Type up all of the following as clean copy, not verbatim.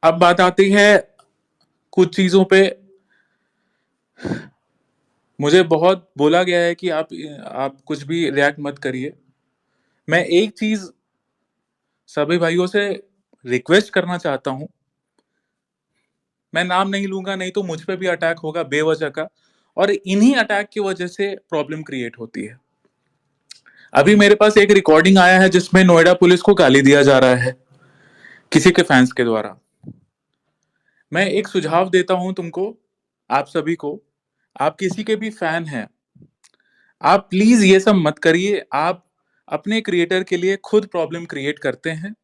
अब बात आती है कुछ चीजों पे। मुझे बहुत बोला गया है कि आप कुछ भी रिएक्ट मत करिए। मैं एक चीज सभी भाइयों से रिक्वेस्ट करना चाहता हूं। मैं नाम नहीं लूंगा, नहीं तो मुझ पे भी अटैक होगा बेवजह का, और इन्हीं अटैक की वजह से प्रॉब्लम क्रिएट होती है। अभी मेरे पास एक रिकॉर्डिंग आया है जिसमें नोएडा पुलिस को गाली दिया जा रहा है किसी के फैंस के द्वारा। मैं एक सुझाव देता हूं तुमको, आप सभी को। आप किसी के भी फैन हैं, आप प्लीज ये सब मत करिए। आप अपने क्रिएटर के लिए खुद प्रॉब्लम क्रिएट करते हैं।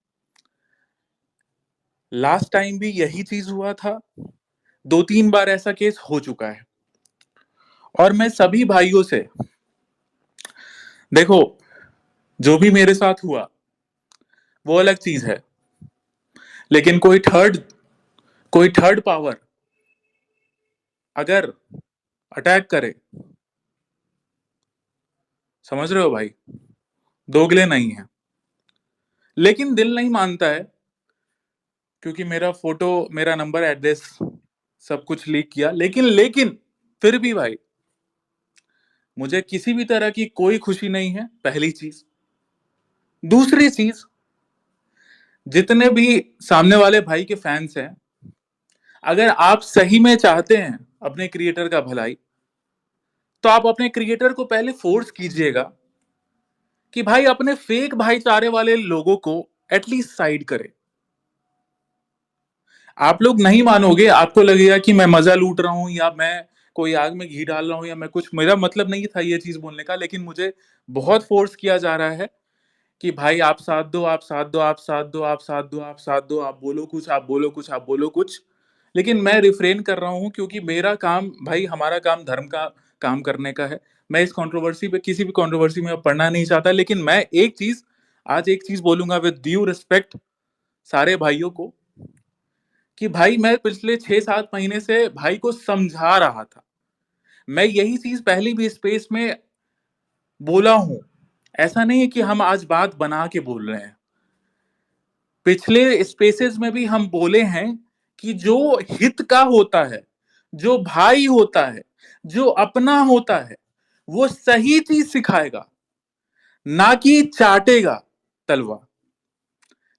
लास्ट टाइम भी यही चीज हुआ था, 2-3 बार ऐसा केस हो चुका है। और मैं सभी भाइयों से, देखो, जो भी मेरे साथ हुआ वो अलग चीज है, लेकिन कोई थर्ड पावर अगर अटैक करे, समझ रहे हो भाई, दोगले नहीं है। लेकिन दिल नहीं मानता है, क्योंकि मेरा फोटो, मेरा नंबर, एड्रेस सब कुछ लीक किया। लेकिन फिर भी भाई, मुझे किसी भी तरह की कोई खुशी नहीं है, पहली चीज। दूसरी चीज, जितने भी सामने वाले भाई के फैंस हैं, अगर आप सही में चाहते हैं अपने क्रिएटर का भलाई, तो आप अपने क्रिएटर को पहले फोर्स कीजिएगा कि भाई अपने फेक भाईचारे वाले लोगों को एटलीस्ट साइड करे। आप लोग नहीं मानोगे, आपको लगेगा कि मैं मजा लूट रहा हूं, या मैं कोई आग में घी डाल रहा हूं, या मैं कुछ, मेरा मतलब नहीं था ये चीज बोलने का, लेकिन मुझे बहुत फोर्स किया जा रहा है कि भाई आप साथ दो, आप साथ दो, आप साथ दो, आप साथ दो, आप साथ दो, आप बोलो कुछ, आप बोलो कुछ, आप बोलो कुछ। लेकिन मैं रिफ्रेन कर रहा हूं, क्योंकि मेरा काम भाई, हमारा काम धर्म का काम करने का है। मैं इस कंट्रोवर्सी पे, किसी भी कंट्रोवर्सी में पढ़ना नहीं चाहता। लेकिन मैं एक चीज, आज एक चीज बोलूंगा विद ड्यू रिस्पेक्ट सारे भाइयों को, कि भाई मैं पिछले 6-7 महीने से भाई को समझा रहा था। मैं यही चीज पहली भी स्पेस में बोला हूं। ऐसा नहीं है कि हम आज बात बना के बोल रहे हैं। पिछले स्पेसेस में भी हम बोले हैं कि जो हित का होता है, जो भाई होता है, जो अपना होता है, वो सही चीज सिखाएगा, ना कि चाटेगा तलवा।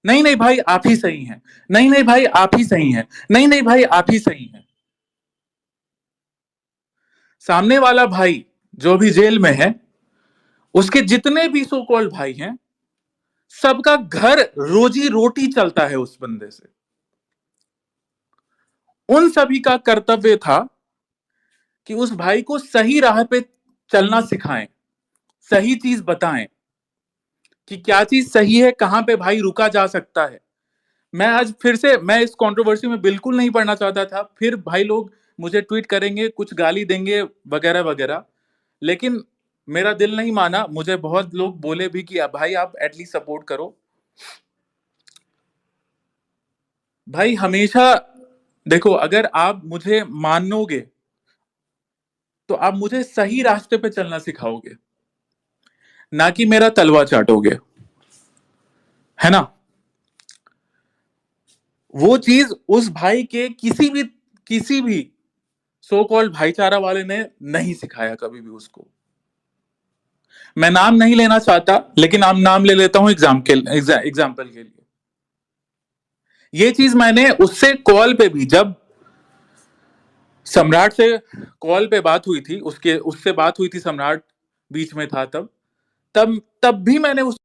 नहीं नहीं भाई आप ही सही हैं, नहीं नहीं भाई आप ही सही हैं, नहीं नहीं भाई आप ही सही हैं। सामने वाला भाई जो भी जेल में है, उसके जितने भी सो कॉल्ड भाई हैं, सबका घर रोजी रोटी चलता है उस बंदे से। उन सभी का कर्तव्य था कि उस भाई को सही राह पे चलना सिखाएं, सही चीज बताएं कि क्या चीज सही है, कहां पे भाई रुका जा सकता है। मैं आज फिर से, मैं इस कंट्रोवर्सी में बिल्कुल नहीं पढ़ना चाहता था, फिर भाई लोग मुझे ट्वीट करेंगे, कुछ गाली देंगे वगैरह वगैरह। लेकिन मेरा दिल नहीं माना। मुझे बहुत लोग बोले भी कि भाई आप एटलीस्ट सपोर्ट करो। भाई हमेशा देखो, अगर आप मुझे मानोगे तो आप मुझे सही रास्ते पे चलना सिखाओगे, ना कि मेरा तलवा चाटोगे, है ना। वो चीज उस भाई के किसी भी सो कॉल्ड भाईचारा वाले ने नहीं सिखाया कभी भी उसको। मैं नाम नहीं लेना चाहता, लेकिन आप नाम ले लेता हूं एग्जाम्पल के लिए। ये चीज मैंने उससे कॉल पे भी, जब सम्राट से कॉल पे बात हुई थी, उसके उससे बात हुई थी, सम्राट बीच में था तब तब तब भी मैंने उस,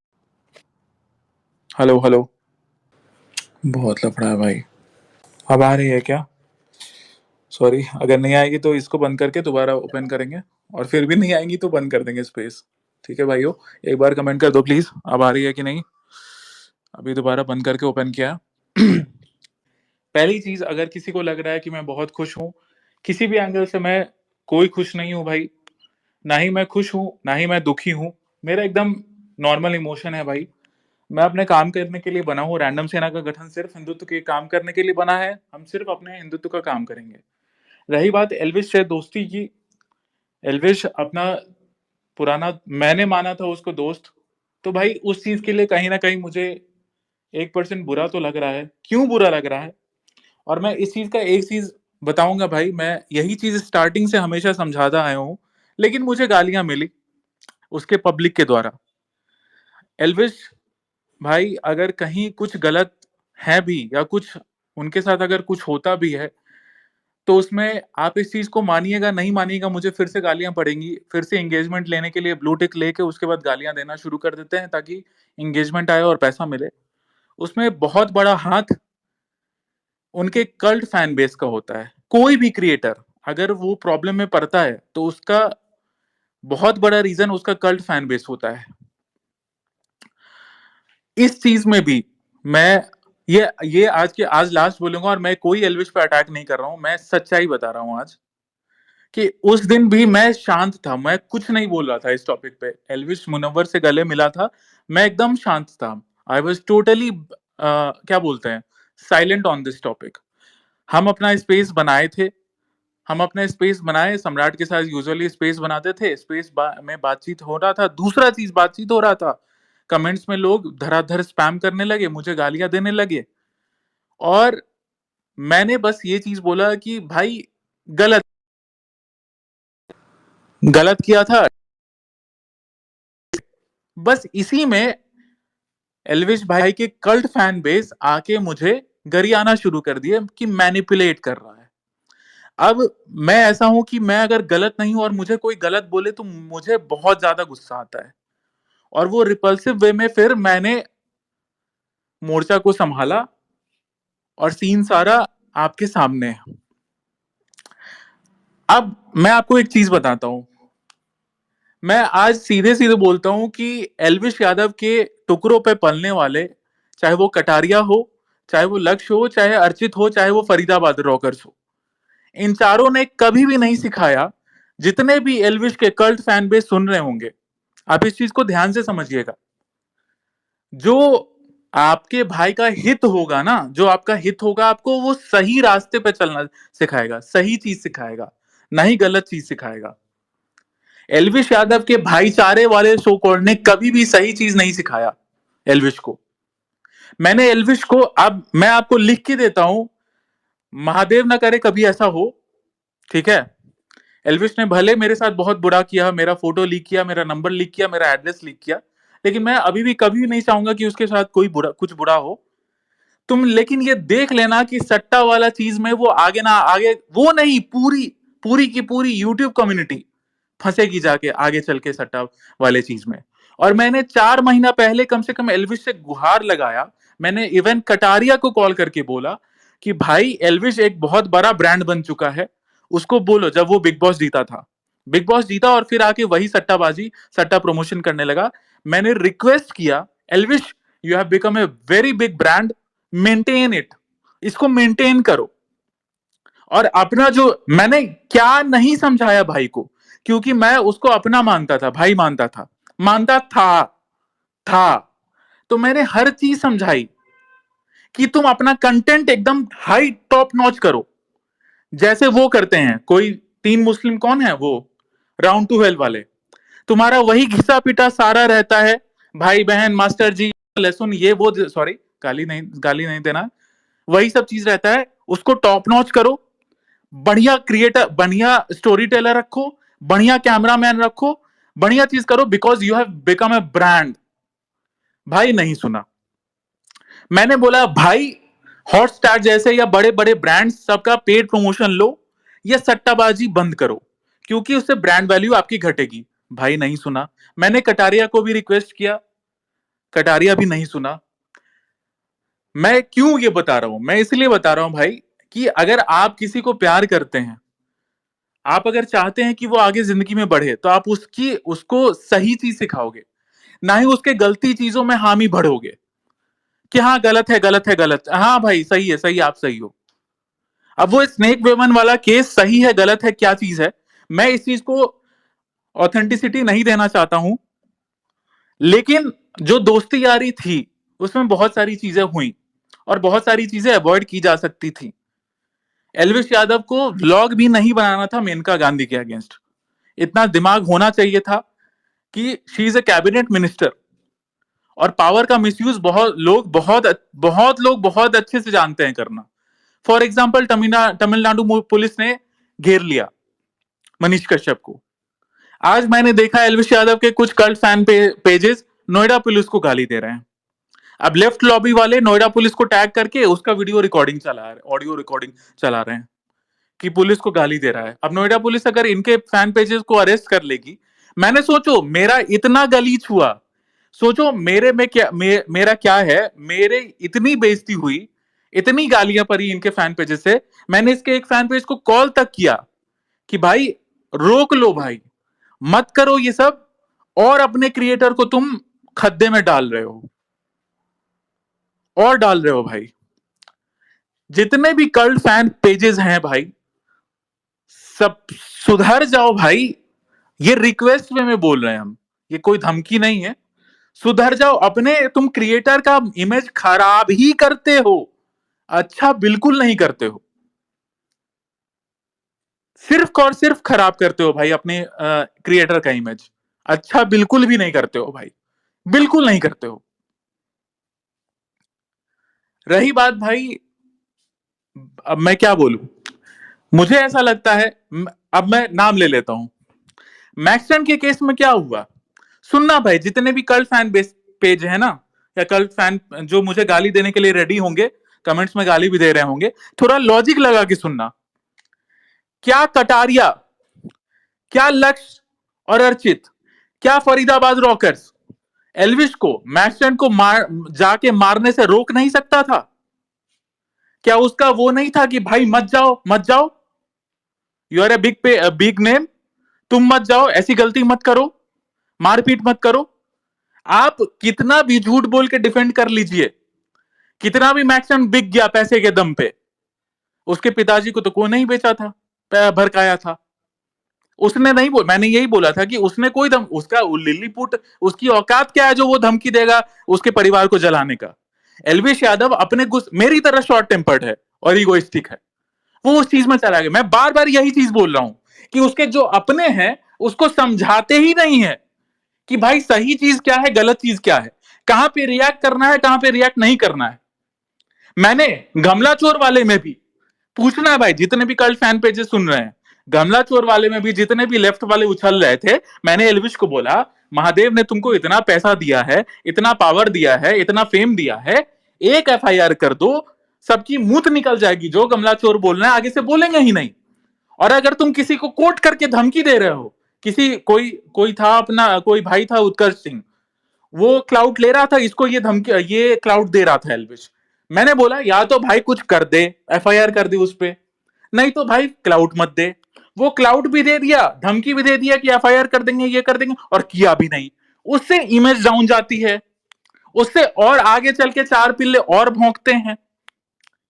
हेलो हेलो, बहुत लफड़ा है भाई। अब आ रही है क्या? सॉरी, अगर नहीं आएगी तो इसको बंद करके दोबारा ओपन करेंगे, और फिर भी नहीं आएंगी तो बंद कर देंगे स्पेस। ठीक है भाइयों, एक बार कमेंट कर दो प्लीज, अब आ रही है कि नहीं। अभी दोबारा बंद करके ओपन किया। पहली चीज, अगर किसी को लग रहा है कि मैं बहुत खुश हूं, किसी भी एंगल से मैं कोई खुश नहीं हूं भाई। ना ही मैं खुश हूं, ना ही मैं दुखी हूं। मेरा एकदम नॉर्मल इमोशन है भाई। मैं अपने काम करने के लिए बना हूं। रैंडम सेना का गठन सिर्फ हिंदुत्व के काम करने के लिए बना है। हम सिर्फ अपने हिंदुत्व का काम करेंगे। रही बात एल्विश से दोस्ती की, एल्विश अपना पुराना, मैंने माना था उसको दोस्त। तो भाई उस चीज के लिए कहीं ना कहीं मुझे 1% बुरा तो लग रहा है। क्यों बुरा लग रहा है? और मैं इस चीज का एक चीज बताऊंगा भाई, मैं यही चीज स्टार्टिंग से हमेशा समझाता आया हूं, लेकिन मुझे गालियां मिली उसके पब्लिक के द्वारा। एल्विश भाई अगर कहीं कुछ गलत है भी, या कुछ उनके साथ अगर कुछ होता भी है, तो उसमें आप इस चीज को मानिएगा नहीं मानिएगा, मुझे फिर से गालियां पड़ेंगी, फिर से एंगेजमेंट लेने के लिए ब्लू टिक लेके उसके बाद गालियां देना शुरू कर देते हैं ताकि एंगेजमेंट आए और पैसा मिले। उसमें बहुत बड़ा हाथ उनके कल्ट फैन बेस का होता है। कोई भी क्रिएटर अगर वो प्रॉब्लम में पड़ता है तो उसका बहुत बड़ा रीजन उसका कल्ट फैन बेस होता है। इस चीज में भी मैं ये आज लास्ट बोलूंगा, और मैं कोई एल्विश पे अटैक नहीं कर रहा हूं, मैं सच्चाई बता रहा हूं आज, कि उस दिन भी मैं शांत था, मैं कुछ नहीं बोल रहा था इस टॉपिक पे। एल्विश मुनव्वर से गले मिला था, मैं एकदम शांत था। आई वॉज टोटली क्या बोलते हैं, साइलेंट ऑन दिस टॉपिक। हम अपना स्पेस बनाए थे, हम अपने स्पेस बनाए, सम्राट के साथ यूजुअली स्पेस बनाते थे, में बातचीत हो रहा था, दूसरा चीज बातचीत हो रहा था, कमेंट्स में लोग धराधर स्पैम करने लगे, मुझे गालियां देने लगे, और मैंने बस ये चीज बोला कि भाई गलत गलत किया था। बस इसी में एल्विश भाई के कल्ट फैन बेस आके मुझे गरियाना शुरू कर दिए कि मैनिपुलेट कर रहा है। अब मैं ऐसा हूं कि मैं अगर गलत नहीं हूं और मुझे कोई गलत बोले तो मुझे बहुत ज्यादा गुस्सा आता है, और वो रिपल्सिव वे में फिर मैंने मोर्चा को संभाला, और सीन सारा आपके सामने है। अब मैं आपको एक चीज बताता हूं, मैं आज सीधे सीधे बोलता हूं कि एल्विश यादव के टुकड़ों पे पलने वाले, चाहे वो कटारिया हो, चाहे वो लक्ष्य हो, चाहे अर्चित हो, चाहे वो फरीदाबाद रॉकर्स हो, इन चारों ने कभी भी नहीं सिखाया। जितने भी एल्विश के कल्ट फैन बेस सुन रहे होंगे, आप इस चीज को ध्यान से समझिएगा, जो आपके भाई का हित होगा ना, जो आपका हित होगा, आपको वो सही रास्ते पे चलना सिखाएगा, सही चीज सिखाएगा, नहीं गलत चीज सिखाएगा। एल्विश यादव के भाईचारे वाले शो कॉल्ड ने कभी भी सही चीज नहीं सिखाया एल्विश को। मैंने एल्विश को, अब मैं आपको लिख के देता हूं, महादेव ना करे कभी ऐसा हो, ठीक है। एल्विश ने भले मेरे साथ बहुत बुरा किया, मेरा फोटो लीक किया, मेरा नंबर लीक किया, मेरा एड्रेस लीक किया, लेकिन मैं अभी भी कभी भी नहीं चाहूंगा कि उसके साथ कोई कुछ बुरा हो। तुम लेकिन ये देख लेना कि सट्टा वाला चीज में वो आगे ना आगे, वो नहीं, पूरी पूरी की पूरी यूट्यूब कम्युनिटी फंसेगी जाके आगे चल के सट्टा वाले चीज में। और मैंने 4 महीना पहले कम से कम एल्विश से गुहार लगाया, मैंने इवन कटारिया को कॉल करके बोला कि भाई एल्विश एक बहुत बड़ा ब्रांड बन चुका है, उसको बोलो। जब वो बिग बॉस जीता था, बिग बॉस जीता और फिर आके वही सट्टाबाजी, सट्टा प्रमोशन करने लगा, मैंने रिक्वेस्ट किया, Elvish you have become a very big brand, maintain it, इसको मेंटेन करो। और अपना जो मैंने क्या नहीं समझाया भाई को, क्योंकि मैं उसको अपना मानता था, भाई मानता था, मानता था। तो मैंने हर चीज समझाई कि तुम अपना कंटेंट एकदम हाई टॉप नॉच करो, जैसे वो करते हैं। कोई तीन मुस्लिम कौन है वो, राउंड टू हेल वाले, तुम्हारा वही घिसा पिटा सारा रहता है, भाई बहन मास्टर जी लहसुन ये वो, सॉरी गाली नहीं देना, वही सब चीज रहता है। उसको टॉप नॉच करो, बढ़िया क्रिएटर, बढ़िया स्टोरी टेलर रखो, बढ़िया कैमरामैन रखो, बढ़िया चीज करो, because you have become a brand. भाई नहीं सुना। मैंने बोला भाई हॉटस्टार जैसे या बड़े बड़े ब्रांड सबका पेड प्रमोशन लो, या सट्टाबाजी बंद करो, क्योंकि उससे ब्रांड वैल्यू आपकी घटेगी। भाई नहीं सुना। मैंने कटारिया को भी रिक्वेस्ट किया, कटारिया भी नहीं सुना। मैं क्यों ये बता रहा हूं, मैं इसलिए बता रहा हूं भाई, कि अगर आप किसी को प्यार करते हैं, आप अगर चाहते हैं कि वो आगे जिंदगी में बढ़े, तो आप उसको सही चीज सिखाओगे, ना ही उसके गलती चीजों में हामी भरोगे कि हाँ गलत है गलत है गलत, हाँ भाई सही है, सही, आप सही हो। अब वो स्नेक वेमन वाला केस सही है गलत है क्या चीज है, मैं इस चीज को ऑथेंटिसिटी नहीं देना चाहता हूं, लेकिन जो दोस्ती यारी थी उसमें बहुत सारी चीजें हुई, और बहुत सारी चीजें अवॉइड की जा सकती थी। एल्विश यादव को व्लॉग भी नहीं बनाना था मेनका गांधी के अगेंस्ट, इतना दिमाग होना चाहिए था कि she is a cabinet minister, और पावर का मिसयूज बहुत लोग बहुत अच्छे से जानते हैं करना। फॉर एग्जाम्पल तमिलनाडु पुलिस ने घेर लिया मनीष कश्यप को। आज मैंने देखा एल्विश यादव के कुछ cult fan pages Noida police को गाली दे रहे हैं। अब लेफ्ट लॉबी वाले नोएडा पुलिस को टैग करके उसका वीडियो रिकॉर्डिंग चला रहे, ऑडियो रिकॉर्डिंग चला रहे हैं कि पुलिस को गाली दे रहा है। अब नोएडा पुलिस अगर इनके फैन पेजेस को अरेस्ट कर लेगी, मैंने सोचो मेरा इतना गलीच हुआ, सोचो मेरे में क्या मेरा क्या है, मेरे इतनी बेइज्जती हुई, इतनी गालियां पड़ी इनके फैन पेजेस से। मैंने इसके एक फैन पेज को कॉल तक किया कि भाई रोक लो भाई, मत करो ये सब, और अपने क्रिएटर को तुम खद्दे में डाल रहे हो और डाल रहे हो भाई। जितने भी कल्ट फैन पेजेस हैं भाई, सब सुधर जाओ भाई। ये रिक्वेस्ट में बोल रहे हैं हम, ये कोई धमकी नहीं है। सुधर जाओ, अपने तुम क्रिएटर का इमेज खराब ही करते हो, अच्छा बिल्कुल नहीं करते हो, सिर्फ और सिर्फ खराब करते हो भाई अपने क्रिएटर का इमेज, अच्छा बिल्कुल भी नहीं करते हो भाई, बिल्कुल नहीं करते हो। रही बात भाई, अब मैं क्या बोलूं, मुझे ऐसा लगता है, अब मैं नाम ले लेता हूं। मैक्सन के केस में क्या हुआ, सुनना भाई, जितने भी कल्ट फैन पेज है ना, या कल्ट फैन जो मुझे गाली देने के लिए रेडी होंगे, कमेंट्स में गाली भी दे रहे होंगे, थोड़ा लॉजिक लगा के सुनना। क्या कटारिया, क्या लक्ष्य और अर्चित, क्या फरीदाबाद रॉकर्स एल्विश को मैक्सन को जाके मारने से रोक नहीं सकता था? क्या उसका वो नहीं था कि भाई मत जाओ मत जाओ, you are a big name, तुम मत जाओ, ऐसी गलती मत करो, मारपीट मत करो। आप कितना भी झूठ बोल के डिफेंड कर लीजिए, कितना भी मैक्सन बिक गया पैसे के दम पे, उसके पिताजी को तो कोई नहीं बेचा था, भड़काया था उसने, नहीं मैंने यही बोला था कि उसने कोई उसका लिलीपुट, उसकी औकात क्या है जो वो धमकी देगा उसके परिवार को जलाने का। एल्विश यादव अपने मेरी तरह शॉर्ट टेम्पर्ड है और इगोइस्टिक है, वो उस चीज में चला गया। मैं बार बार यही चीज बोल रहा हूं कि उसके जो अपने हैं उसको समझाते ही नहीं है कि भाई सही चीज क्या है, गलत चीज क्या है, कहां पे रिएक्ट करना है, कहां पे रिएक्ट नहीं करना है। मैंने गमला चोर वाले में भी पूछना है भाई, जितने भी कल्ट फैन पेजेस सुन रहे हैं, गमला चोर वाले में भी जितने भी लेफ्ट वाले उछल रहे थे, मैंने एल्विश को बोला महादेव ने तुमको इतना पैसा दिया है, इतना पावर दिया है, इतना फेम दिया है, एक एफआईआर कर दो, सबकी मूत निकल जाएगी, जो गमला चोर बोल रहे हैं आगे से बोलेंगे ही नहीं। और अगर तुम किसी को कोट करके धमकी दे रहे हो, किसी कोई था अपना, कोई भाई था उत्कर्ष सिंह, वो क्लाउड ले रहा था, इसको ये धमकी, ये क्लाउड दे रहा था एल्विश। मैंने बोला या तो भाई कुछ कर दे, एफआईआर कर दे उस पे, नहीं तो भाई क्लाउड मत दे। वो क्लाउड भी दे दिया, धमकी भी दे दिया कि एफआईआर कर देंगे, ये कर देंगे, और किया भी नहीं। उससे इमेज डाउन जाती है, उससे और आगे चल के चार पिल्ले और भौंकते हैं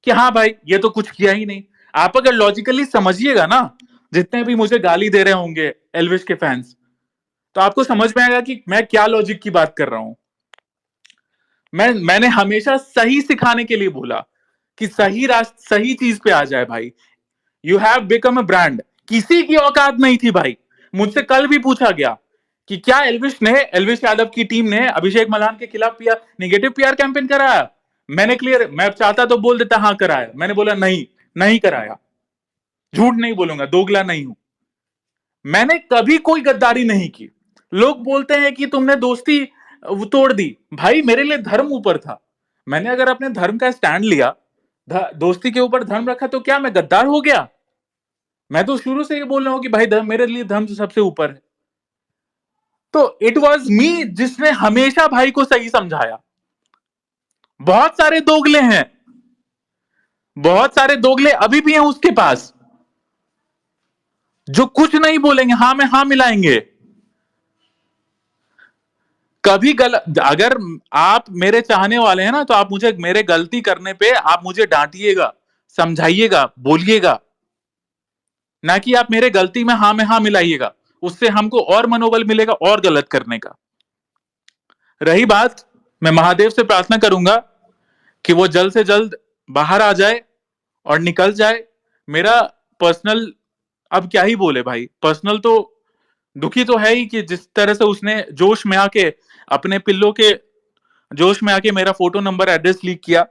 कि हाँ भाई ये तो कुछ किया ही नहीं। आप अगर लॉजिकली समझिएगा ना, जितने भी मुझे गाली दे रहे होंगे एल्विश के फैंस, तो आपको समझ में आएगा कि मैं क्या लॉजिक की बात कर रहा हूं। मैंने हमेशा सही सिखाने के लिए बोला कि सही चीज पे आ जाए भाई। You have become a brand, किसी की औकात नहीं थी भाई। मुझसे कल भी पूछा गया कि क्या एल्विश यादव की टीम ने अभिषेक मल्हान के खिलाफ नेगेटिव पीआर कैंपेन कराया? मैंने क्लियर, मैं चाहता तो बोल देता हाँ कराया, मैंने बोला नहीं कराया, झूठ नहीं बोलूंगा, दोगला नहीं हूं, मैंने कभी कोई गद्दारी नहीं की। लोग बोलते हैं कि तुमने दोस्ती तोड़ दी, भाई मेरे लिए धर्म ऊपर था, मैंने अगर अपने धर्म का स्टैंड लिया, दोस्ती के ऊपर धर्म रखा, तो क्या मैं गद्दार हो गया? मैं तो शुरू से ये बोल रहा हूं कि भाई मेरे लिए धर्म सबसे ऊपर है। तो इट वॉज मी जिसने हमेशा भाई को सही समझाया। बहुत सारे दोगले हैं, बहुत सारे दोगले अभी भी हैं उसके पास, जो कुछ नहीं बोलेंगे, हाँ में हाँ मिलाएंगे। कभी अगर आप मेरे चाहने वाले हैं ना, तो आप मुझे मेरे गलती करने पे आप मुझे डांटिएगा, समझाइएगा, बोलिएगा, ना कि आप मेरे गलती में हाँ मिलाइएगा, उससे हमको और मनोबल मिलेगा और गलत करने का। रही बात, मैं महादेव से प्रार्थना करूंगा कि वो जल्द से जल्द बाहर आ जाए और निकल जाए। मेरा पर्सनल, अब क्या ही बोले भाई, पर्सनल तो दुखी तो है ही कि जिस तरह से उसने जोश में आके अपने पिल्लों के जोश में आके मेरा फोटो नंबर एड्रेस लीक किया,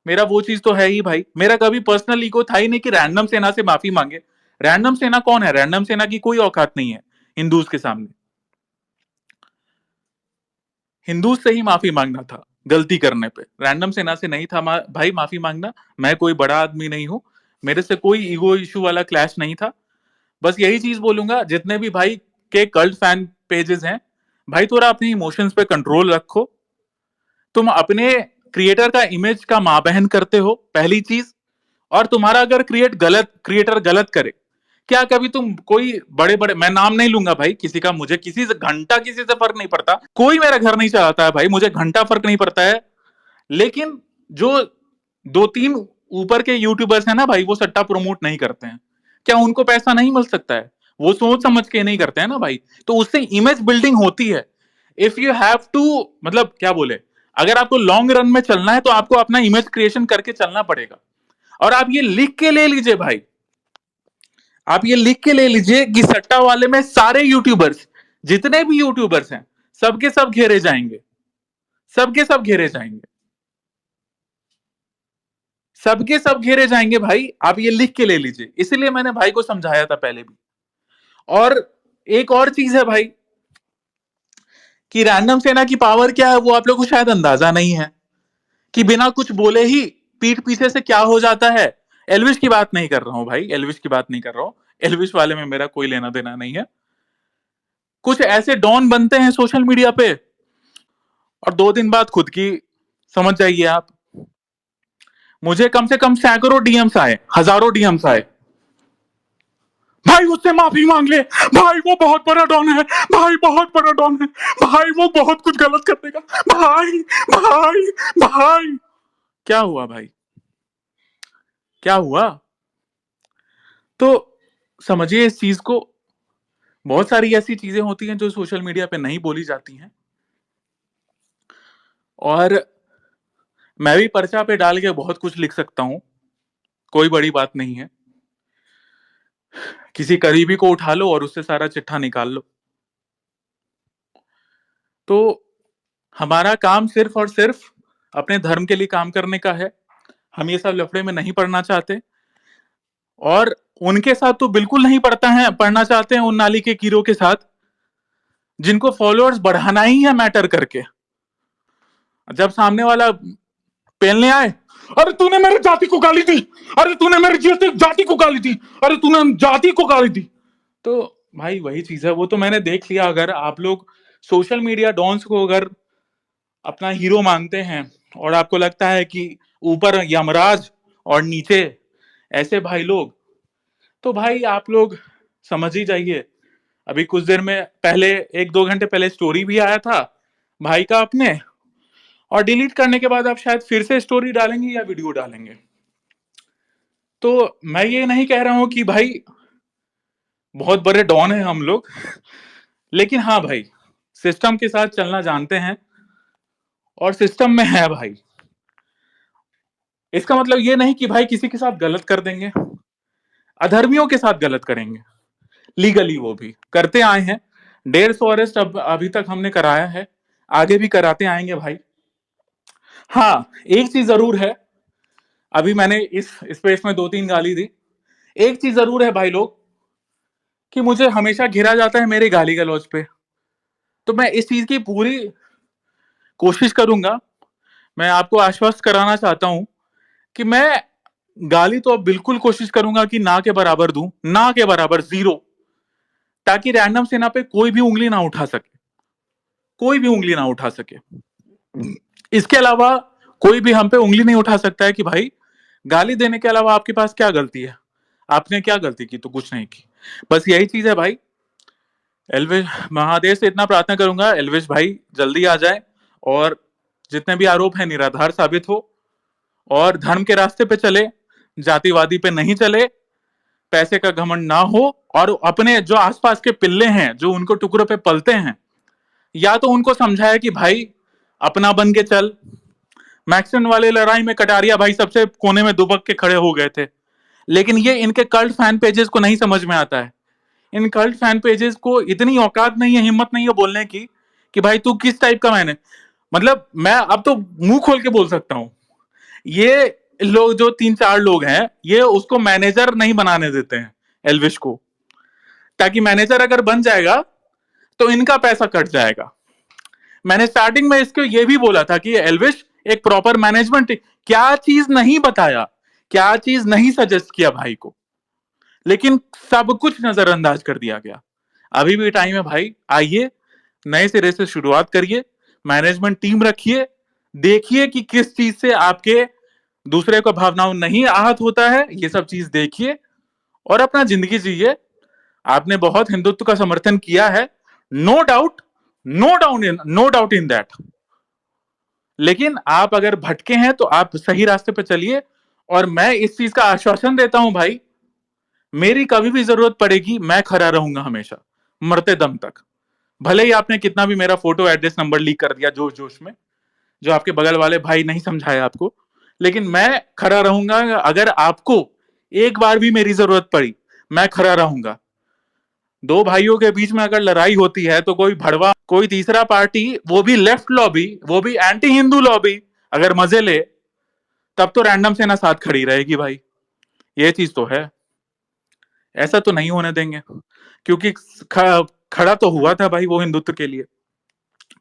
मेरा वो चीज तो है ही भाई, मेरा कभी पर्सनल ईगो था ही नहीं कि रैंडम सेना से माफी मांगे। रैंडम सेना कौन है? रैंडम सेना की कोई औकात नहीं है हिंदूज के सामने। हिंदूज से ही माफी मांगना था गलती करने पे, रैंडम सेना से नहीं था भाई माफी मांगना। मैं कोई बड़ा आदमी नहीं हूं, मेरे से कोई ईगो इशू वाला क्लैश नहीं था। बस यही चीज बोलूंगा, जितने भी भाई के कल्ट फैन पेजेस हैं, भाई थोड़ा अपने इमोशंस पे कंट्रोल रखो। तुम अपने क्रिएटर का इमेज का मां बहन करते हो, पहली चीज। और तुम्हारा अगर क्रिएटर गलत करे, क्या कभी तुम कोई बड़े बड़े, मैं नाम नहीं लूंगा भाई किसी का, मुझे किसी से घंटा किसी से फर्क नहीं पड़ता, कोई मेरा घर नहीं चलाता है भाई, मुझे घंटा फर्क नहीं पड़ता है। लेकिन जो दो तीन ऊपर के यूट्यूबर्स हैं ना भाई, वो सट्टा प्रमोट नहीं करते हैं, क्या उनको पैसा नहीं मिल सकता है? वो सोच समझ के नहीं करते हैं ना भाई, तो उससे इमेज बिल्डिंग होती है। इफ यू हैव टू, मतलब क्या बोले, अगर आपको लॉन्ग रन में चलना है तो आपको अपना इमेज क्रिएशन करके चलना पड़ेगा। और आप ये लिख के ले लीजिए भाई, आप ये लिख के ले लीजिए कि सट्टा वाले में सारे यूट्यूबर्स, जितने भी यूट्यूबर्स हैं, सबके सब घेरे जाएंगे, सबके सब घेरे जाएंगे, सबके सब घेरे जाएंगे भाई, आप ये लिख के ले लीजिए। इसलिए मैंने भाई को समझाया था पहले भी। और एक और चीज है भाई, कि रैंडम सेना की पावर क्या है वो आप लोग को शायद अंदाजा नहीं है, कि बिना कुछ बोले ही पीठ पीछे से क्या हो जाता है। एलविश की बात नहीं कर रहा हूं भाई, एलविश की बात नहीं कर रहा हूं, एलविश वाले में मेरा कोई लेना देना नहीं है। कुछ ऐसे डॉन बनते हैं सोशल मीडिया पे, और 2 दिन बाद खुद की समझ जाइए आप। मुझे कम से कम सैकड़ों डीएम्स आए, हजारों डीएम्स आए, भाई उससे माफी मांग ले, भाई वो बहुत बड़ा डॉन है, भाई बहुत बड़ा डॉन है, भाई वो बहुत कुछ गलत कर देगा, भाई भाई भाई। क्या हुआ भाई, क्या हुआ? तो समझिए इस चीज को। बहुत सारी ऐसी चीजें होती हैं जो सोशल मीडिया पे नहीं बोली जाती हैं, और मैं भी पर्चा पे डाल के बहुत कुछ लिख सकता हूं, कोई बड़ी बात नहीं है। किसी करीबी को उठा लो और उससे सारा चिट्ठा निकाल लो। तो हमारा काम सिर्फ और सिर्फ अपने धर्म के लिए काम करने का है। हम ये सब लफड़े में नहीं पड़ना चाहते, और उनके साथ तो बिल्कुल नहीं पढ़ना चाहते हैं, उन नाली के कीड़ों के साथ जिनको फॉलोअर्स बढ़ाना ही है मैटर करके। जब सामने वाला पेलने आए, अरे तूने मेरे जाति को गाली दी, अरे तूने मेरी जाति को गाली दी, अरे तूने जाति को गाली दी, तो भाई वही चीज है। वो तो मैंने देख लिया। अगर आप लोग सोशल मीडिया डॉन्स को अगर अपना हीरो मानते हैं, और आपको लगता है कि ऊपर यमराज और नीचे ऐसे भाई लोग, तो भाई आप लोग समझ ही जाइए। अभी कुछ देर में पहले, 1-2 घंटे पहले स्टोरी भी आया था भाई का अपने, और डिलीट करने के बाद आप शायद फिर से स्टोरी डालेंगे या वीडियो डालेंगे। तो मैं ये नहीं कह रहा हूं कि भाई बहुत बड़े डॉन हैं हम लोग, लेकिन हाँ भाई, सिस्टम के साथ चलना जानते हैं, और सिस्टम में है भाई। इसका मतलब ये नहीं कि भाई किसी के साथ गलत कर देंगे, अधर्मियों के साथ गलत करेंगे, लीगली वो भी करते आए हैं। 150 अरेस्ट अब अभी तक हमने कराया है, आगे भी कराते आएंगे भाई। हाँ, एक चीज जरूर है, अभी मैंने इस स्पेस में 2-3 गाली दी। एक चीज जरूर है भाई लोग, कि मुझे हमेशा घिरा जाता है मेरे गाली गलौज पे। तो मैं इस चीज की पूरी कोशिश करूंगा, मैं आपको आश्वस्त कराना चाहता हूं कि मैं गाली तो अब बिल्कुल कोशिश करूंगा कि ना के बराबर दूं, ना के बराबर, जीरो, ताकि रैंडम सेना पे कोई भी उंगली ना उठा सके, कोई भी उंगली ना उठा सके। इसके अलावा कोई भी हम पे उंगली नहीं उठा सकता है कि भाई गाली देने के अलावा आपके पास क्या गलती है, आपने क्या गलती की? तो कुछ नहीं की। बस यही चीज है भाई। एलविश, महादेव से इतना प्रार्थना करूंगा एलविश भाई जल्दी आ जाए, और जितने भी आरोप है निराधार साबित हो, और धर्म के रास्ते पे चले, जातिवादी पे नहीं चले, पैसे का घमंड ना हो, और अपने जो आसपास के पिल्ले हैं जो उनको टुकड़ों पे पलते हैं, या तो उनको समझाया कि भाई अपना बन के चल। मैक्सन वाले लड़ाई में कटारिया भाई सबसे कोने में दुबक के खड़े हो गए थे, लेकिन ये इनके कल्ट फैन पेजेस को नहीं समझ में आता है। इन कल्ट फैन पेजेस को इतनी औकात नहीं है, हिम्मत नहीं है बोलने की कि भाई तू किस टाइप का मैन है। मतलब मैं अब तो मुंह खोल के बोल सकता हूं ये लोग जो 3-4 लोग हैं, ये उसको मैनेजर नहीं बनाने देते हैं एल्विश को, ताकि मैनेजर अगर बन जाएगा तो इनका पैसा कट जाएगा। मैंने स्टार्टिंग में इसको ये भी बोला था कि एल्विश एक प्रॉपर मैनेजमेंट, क्या चीज नहीं बताया, क्या चीज नहीं सजेस्ट किया भाई को, लेकिन सब कुछ नजरअंदाज कर दिया गया। अभी भी टाइम है भाई, आइए नए सिरे से शुरुआत करिए, मैनेजमेंट टीम रखिए, देखिए कि किस चीज से आपके दूसरे को भावनाओं नहीं आहत होता है, ये सब चीज देखिए और अपना जिंदगी जिए। आपने बहुत हिंदुत्व का समर्थन किया है, no doubt, no doubt in that, लेकिन आप अगर भटके हैं तो आप सही रास्ते पे चलिए। और मैं इस चीज का आश्वासन देता हूं भाई, मेरी कभी भी जरूरत पड़ेगी मैं खड़ा रहूंगा हमेशा, मरते दम तक। भले ही आपने कितना भी मेरा फोटो एड्रेस नंबर लीक कर दिया जोश जोश में, जो आपके बगल वाले भाई नहीं समझाया आपको, लेकिन मैं खड़ा रहूंगा। अगर आपको एक बार भी मेरी जरूरत पड़ी, मैं खड़ा रहूंगा। दो भाइयों के बीच में अगर लड़ाई होती है तो कोई भड़वा, कोई तीसरा पार्टी, वो भी लेफ्ट लॉबी, वो भी एंटी हिंदू लॉबी, अगर मजे ले, तब तो रैंडम सेना साथ खड़ी रहेगी भाई। ये चीज तो है, ऐसा तो नहीं होने देंगे, क्योंकि खड़ा तो हुआ था भाई वो हिंदुत्व के लिए,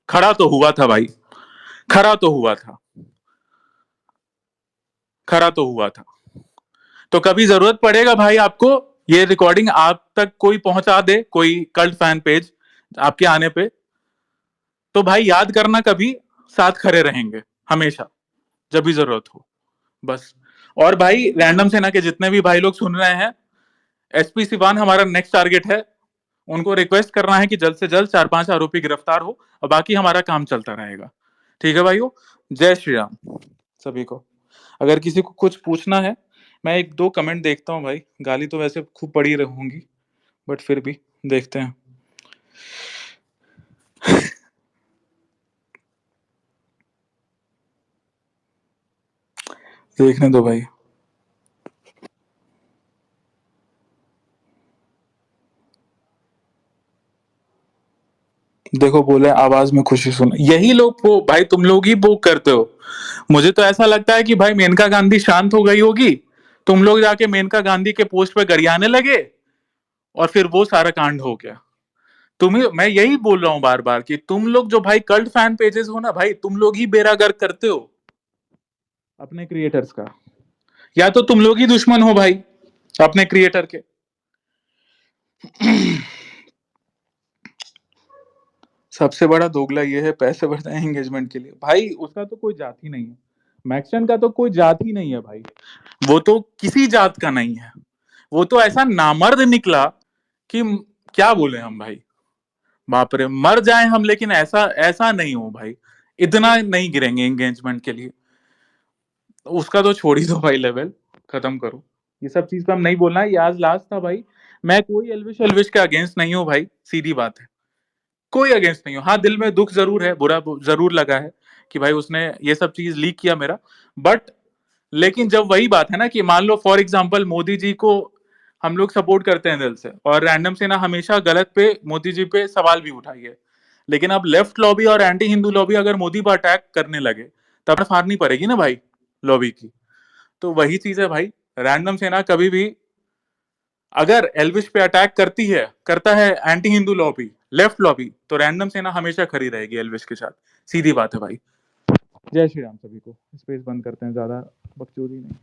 खड़ा तो हुआ था भाई, खड़ा तो हुआ था, खड़ा तो हुआ था। तो कभी जरूरत पड़ेगा भाई आपको, ये रिकॉर्डिंग आप तक कोई पहुंचा दे, कोई कल्ट फैन पेज आपके आने पे, तो भाई याद करना, कभी साथ खड़े रहेंगे हमेशा, जब भी जरूरत हो बस। और भाई रैंडम सेना के जितने भी भाई लोग सुन रहे हैं, एसपी सिवान हमारा नेक्स्ट टारगेट है। उनको रिक्वेस्ट करना है कि जल्द से जल्द 4-5 आरोपी गिरफ्तार हो, और बाकी हमारा काम चलता रहेगा। ठीक है भाइयों, जय श्री राम सभी को। अगर किसी को कुछ पूछना है, मैं 1-2 कमेंट देखता हूँ भाई, गाली तो वैसे खूब पड़ी होंगी, बट फिर भी देखते हैं। देखने दो भाई। देखो, बोले आवाज में खुशी सुन, यही लोग वो भाई, तुम लोग ही वो करते हो। मुझे तो ऐसा लगता है कि भाई मेनका गांधी शांत हो गई होगी, तुम लोग जाके मेनका गांधी के पोस्ट पे गरियाने लगे, और फिर वो सारा कांड हो गया। तुम्हें मैं यही बोल रहा हूं बार बार कि तुम लोग जो भाई कल्ट फैन पेजेस हो ना भाई, तुम लोग ही बेड़ा गर्क करते हो अपने क्रिएटर्स का, या तो तुम लोग ही दुश्मन हो भाई अपने क्रिएटर के। सबसे बड़ा दोगला ये है, पैसे बढ़ते हैं एंगेजमेंट के लिए। भाई उसका तो कोई जात ही नहीं है, मैक्सन का तो कोई जात ही नहीं है भाई, वो तो किसी जात का नहीं है, वो तो ऐसा नामर्द निकला कि क्या बोले हम भाई। बाप रे, मर जाए हम, लेकिन ऐसा ऐसा नहीं हो भाई, इतना नहीं गिरेंगे एंगेजमेंट के लिए। उसका तो छोड़ ही दो भाई, लेवल खत्म करो, ये सब चीज पे हम नहीं बोलना है। ये आज लास्ट था भाई, मैं कोई एल्विश एल्विश के अगेंस्ट नहीं हूँ भाई, सीधी बात है, कोई अगेंस्ट नहीं हूँ। हाँ, दिल में दुख जरूर है, बुरा जरूर लगा है कि भाई उसने ये सब चीज लीक किया मेरा, बट लेकिन जब वही बात है ना कि मान लो फॉर एग्जाम्पल मोदी जी को हम लोग सपोर्ट करते हैं दिल से, और रैंडम सेना हमेशा गलत पे मोदी जी पे सवाल भी उठाई है, लेकिन अब लेफ्ट लॉबी और एंटी हिंदू लॉबी अगर मोदी पर अटैक करने लगे, तब फाड़नी पड़ेगी ना भाई लॉबी की। तो वही चीज है भाई, रैंडम सेना कभी भी अगर एल्विश पे अटैक करती है, करता है anti Hindu lobby, left lobby, तो रैंडम सेना हमेशा खड़ी रहेगी एल्विश के साथ, सीधी बात है भाई। जय श्री राम सभी को। स्पेस बंद करते हैं, ज्यादा बकचोदी नहीं।